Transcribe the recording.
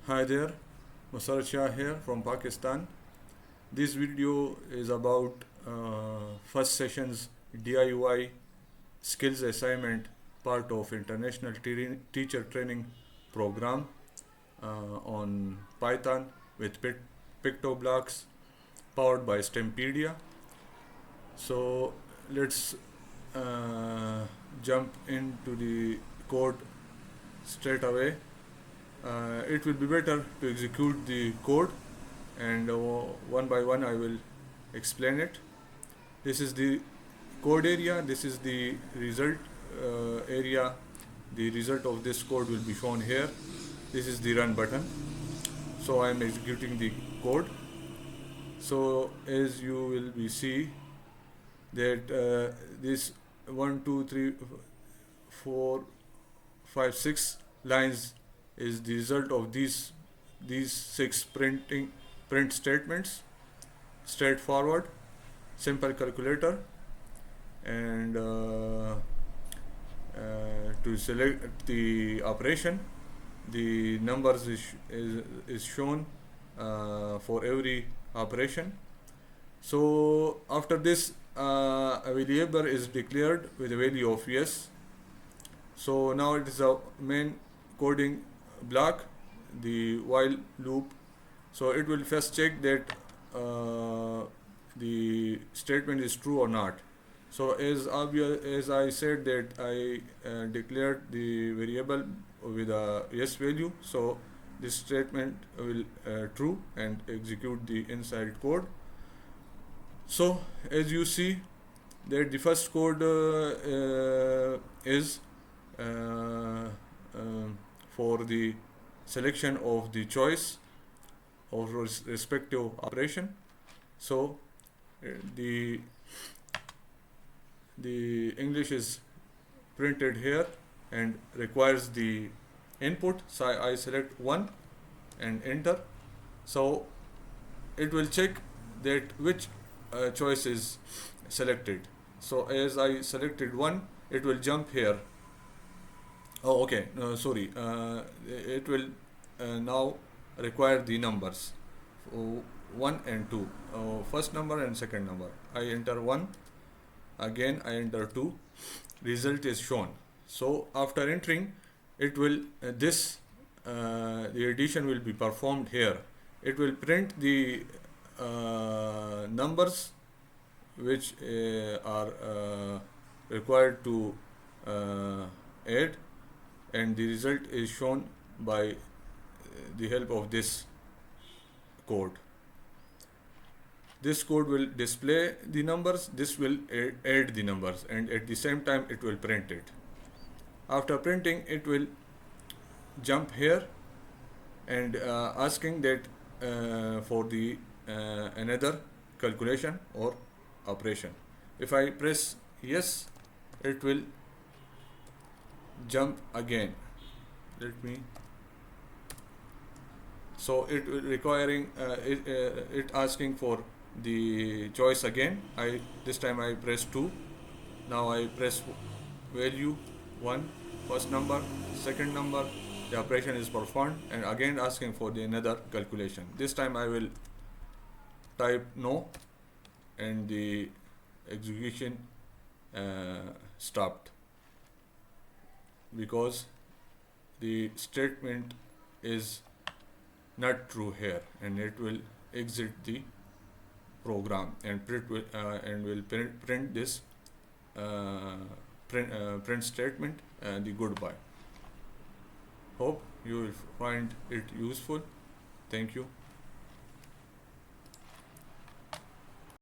Hi there, Musar Shah here from Pakistan. This video is about first session's DIY skills assignment part of international teacher training program on Python with Pictoblox powered by STEMpedia. So let's jump into the code straight away. It will be better to execute the code, and one by one I will explain it. This is the code area, this is the result area. The result of this code will be shown here. This is the run button. So I am executing the code. So as you will be see that this 1 2 3 4 5 6 lines is the result of these 6 print statements. Straightforward, simple calculator, and to select the operation, the numbers is shown for every operation. So after this, a variable is declared with a value of yes. So now it is a main coding block, the while loop. So it will first check that the statement is true or not. So as I said that I declared the variable with a yes value, so this statement will true and execute the inside code. So as you see that the first code is for the selection of the choice of respective operation. So the English is printed here and requires the input. So I select 1 and enter. So it will check that which choice is selected. So as I selected 1, it will jump here. Oh, okay. Sorry. It will now require the numbers 1 and 2. First number and second number. I enter 1. Again, I enter 2. Result is shown. So after entering, it will the addition will be performed here. It will print the numbers which are required to add, and the result is shown by the help of this code. This code will display the numbers, this will add the numbers, and at the same time it will print it. After printing, it will jump here and asking that for the another calculation or operation. If I press yes, it will jump again. Let me. So it requiring it asking for the choice again. This time I press 2. Now I press value 1, first number, second number. The operation is performed, and again asking for the another calculation. This time I will type no, and the execution stopped because the statement is not true here, and it will exit the program and will print this print statement and the goodbye. Hope you will find it useful. Thank you.